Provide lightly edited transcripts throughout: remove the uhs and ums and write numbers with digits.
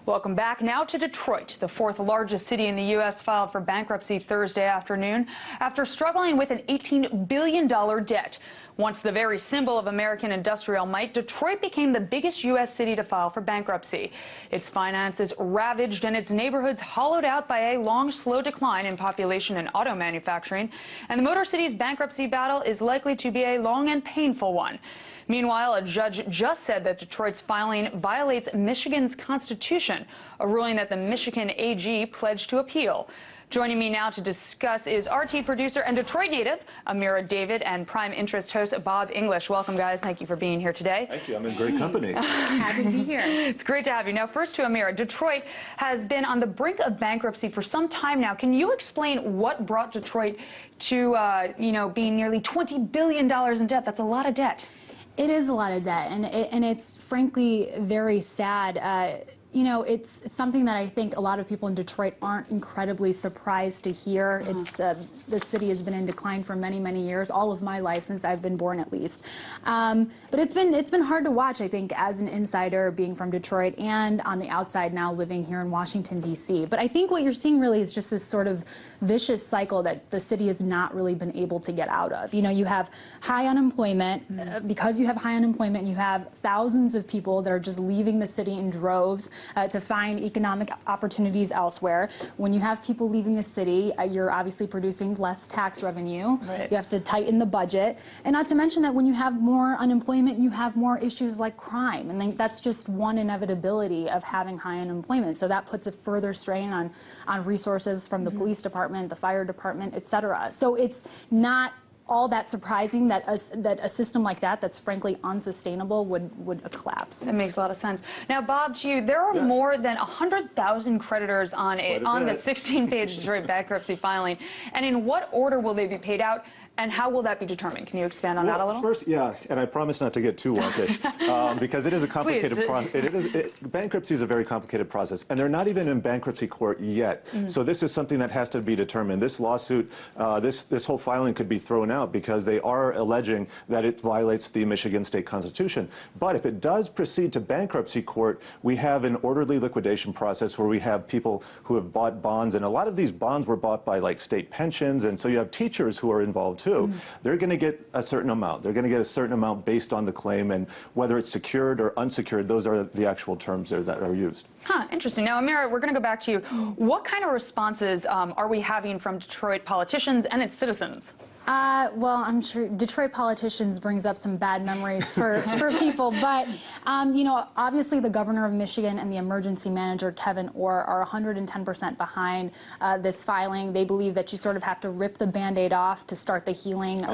Welcome back. Now to Detroit. The fourth largest city in the U.S. filed for bankruptcy Thursday afternoon after struggling with an $18 billion debt. Once the very symbol of American industrial might, Detroit became the biggest U.S. city to file for bankruptcy. Its finances ravaged and its neighborhoods hollowed out by a long, slow decline in population and auto manufacturing. And the Motor City's bankruptcy battle is likely to be a long and painful one. Meanwhile, a judge just said that Detroit's filing violates Michigan's Constitution, a ruling that the Michigan AG pledged to appeal. Joining me now to discuss is RT producer and Detroit native Ameera David and Prime Interest host Bob English. Welcome, guys. Thank you for being here today. Thank you. I'm in great company. Happy to be here. It's great to have you. Now, first to Ameera. Detroit has been on the brink of bankruptcy for some time now. Can you explain what brought Detroit to, being nearly $20 billion in debt? That's a lot of debt. It is a lot of debt, and it's frankly very sad. It's something that I think a lot of people in Detroit aren't incredibly surprised to hear. It's the city has been in decline for many, many years, all of my life since I've been born, at least. But it's been hard to watch, I think, as an insider being from Detroit and on the outside now living here in Washington, D.C. But I think what you're seeing really is just this sort of vicious cycle that the city has not really been able to get out of. You have high unemployment. Because you have high unemployment, you have thousands of people that are just leaving the city in droves to find economic opportunities elsewhere. When you have people leaving the city, you're obviously producing less tax revenue. Right. You have to tighten the budget. And not to mention that when you have more unemployment, you have more issues like crime. And that's just one inevitability of having high unemployment. So that puts a further strain on resources from the police department, the fire department, et cetera. So it's not all that surprising that a system like that's frankly unsustainable would collapse. That makes a lot of sense. Now, Bob, to you, there are more than 100,000 creditors on the 16-page Detroit bankruptcy filing. And in what order will they be paid out? And how will that be determined? Can you expand on that a little? First, yeah, and I promise not to get too wonkish, because it is a complicated process. Bankruptcy is a very complicated process, and they're not even in bankruptcy court yet. So this is something that has to be determined. This lawsuit, this whole filing could be thrown out because they are alleging that it violates the Michigan state constitution. But if it does proceed to bankruptcy court, we have an orderly liquidation process where we have people who have bought bonds, and a lot of these bonds were bought by like state pensions, and so you have teachers who are involved too. They're going to get a certain amount. They're going to get a certain amount based on the claim, and whether it's secured or unsecured, those are the actual terms there that are used. Interesting. Now, Ameera, we're going to go back to you. What kind of responses are we having from Detroit politicians and its citizens? Well, I'm sure Detroit politicians brings up some bad memories for people, but, obviously the governor of Michigan and the emergency manager, Kevin Orr, are 110% behind this filing. They believe that you sort of have to rip the Band-Aid off to start the healing.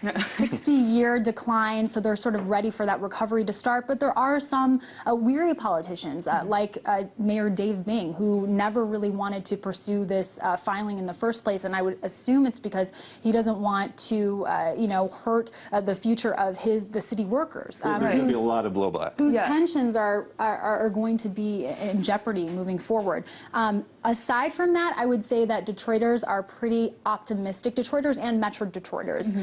60-year decline, so they're sort of ready for that recovery to start. But there are some weary politicians, like Mayor Dave Bing, who never really wanted to pursue this filing in the first place, and I would assume it's because he doesn't want to, hurt the future of the city workers. There's going to be a lot of blowback. Whose pensions are going to be in jeopardy moving forward. Aside from that, I would say that Detroiters are pretty optimistic. Detroiters and Metro Detroiters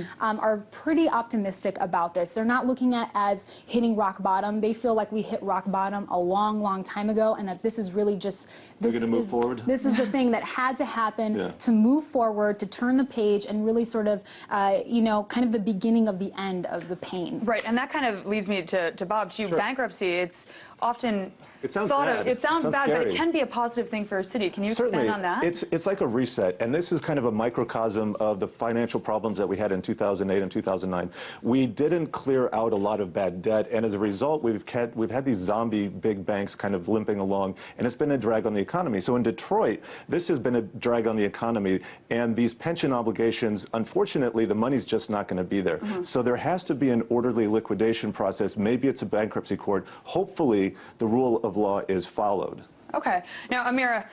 are pretty optimistic about this. They're not looking at as hitting rock bottom. They feel like we hit rock bottom a long, long time ago, and that this is really just this is the thing that had to happen to move forward, to turn the page, and really sort of kind of the beginning of the end of the pain. Right, and that kind of leads me to Bob, to you. Bankruptcy, it's often it sounds bad. It sounds bad, scary. But it can be a positive thing for a city. Can you expand on that? It's like a reset, and this is kind of a microcosm of the financial problems that we had in 2008 and 2009. We didn't clear out a lot of bad debt, and as a result, we've had these zombie big banks kind of limping along, and it's been a drag on the economy. So in Detroit, this has been a drag on the economy, and these pension obligations, unfortunately, the money's just not going to be there. So there has to be an orderly liquidation process. Maybe it's a bankruptcy court. Hopefully, the rule of law is followed. Okay. Now, Ameera,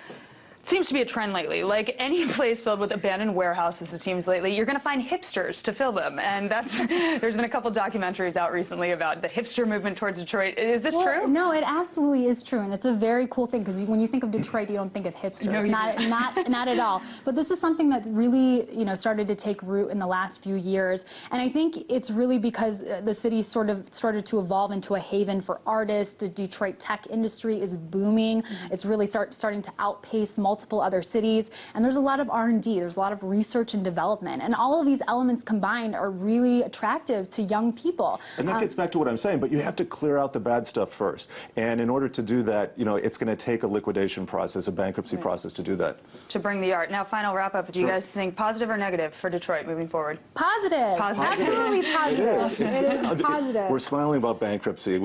Seems to be a trend lately. Like any place filled with abandoned warehouses, it seems lately, you're going to find hipsters to fill them. And there's been a couple documentaries out recently about the hipster movement towards Detroit. Is this true? No, it absolutely is true. And it's a very cool thing because when you think of Detroit, you don't think of hipsters. No, not at all. But this is something that's really, started to take root in the last few years. And I think it's really because the city sort of started to evolve into a haven for artists. The Detroit tech industry is booming. It's really starting to outpace multiple other cities, and there's a lot of R&D, there's a lot of research and development, and all of these elements combined are really attractive to young people. And that gets back to what I'm saying, but you have to clear out the bad stuff first. And in order to do that, it's going to take a liquidation process, a bankruptcy process to do that. To bring the art. Now, final wrap up. Do you guys think positive or negative for Detroit moving forward? Positive. Absolutely positive. It is positive. We're smiling about bankruptcy.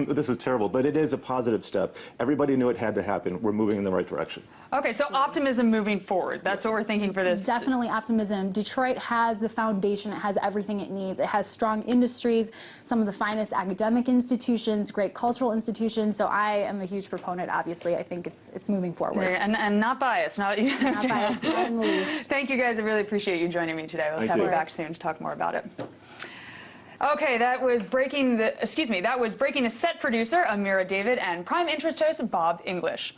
This is terrible, but it is a positive step. Everybody knew it had to happen. We're moving in the right direction. Okay, so optimism moving forward. That's what we're thinking for this. Definitely optimism. Detroit has the foundation. It has everything it needs. It has strong industries, some of the finest academic institutions, great cultural institutions. So I am a huge proponent, obviously. I think it's moving forward. And not biased. Not biased, not in the least. Thank you guys. I really appreciate you joining me today. Let's have you back soon to talk more about it. Okay, that was breaking the set producer, Ameera David, and prime interest host, Bob English.